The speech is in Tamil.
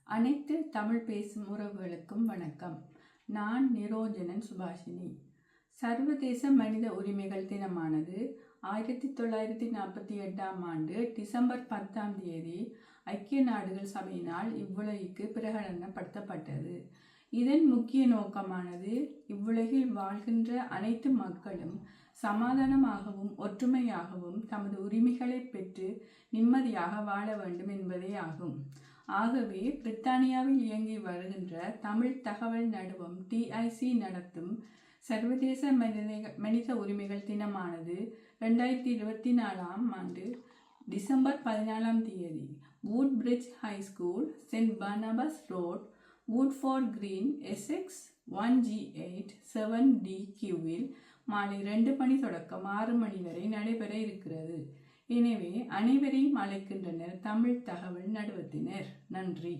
அனைத்து தமிழ் பேசும் உறவுகளுக்கும் வணக்கம். நான் நிரோஜனன் சுபாஷினி. சர்வதேச மனித உரிமைகள் தினமானது 1948 ஆண்டு டிசம்பர் 10 ஐக்கிய நாடுகள் சபையினால் இவ்வுலகிற்கு பிரகடனப்படுத்தப்பட்டது. இதன் முக்கிய நோக்கமானது இவ்வுலகில் வாழ்கின்ற அனைத்து மக்களும் சமாதானமாகவும் ஒற்றுமையாகவும் தமது உரிமைகளை பெற்று நிம்மதியாக வாழ வேண்டும் என்பதே ஆகும். ஆகவே பிரித்தானியாவில் இயங்கி வருகின்ற தமிழ் தகவல் நடுவம் TIC நடத்தும் சர்வதேச மனித உரிமைகள் தினமானது 2024 ஆண்டு December 14 Woodbridge high school, Saint Barnabas road, Woodford green, Essex 1G8 7DQவில் மாலை 2 மணி தொடக்கம் 6 மணி வரை நடைபெற இருக்கிறது. எனவே அனைவரையும் அழைக்கின்றனர் தமிழ் தகவல் நடுவத்தினர். நன்றி.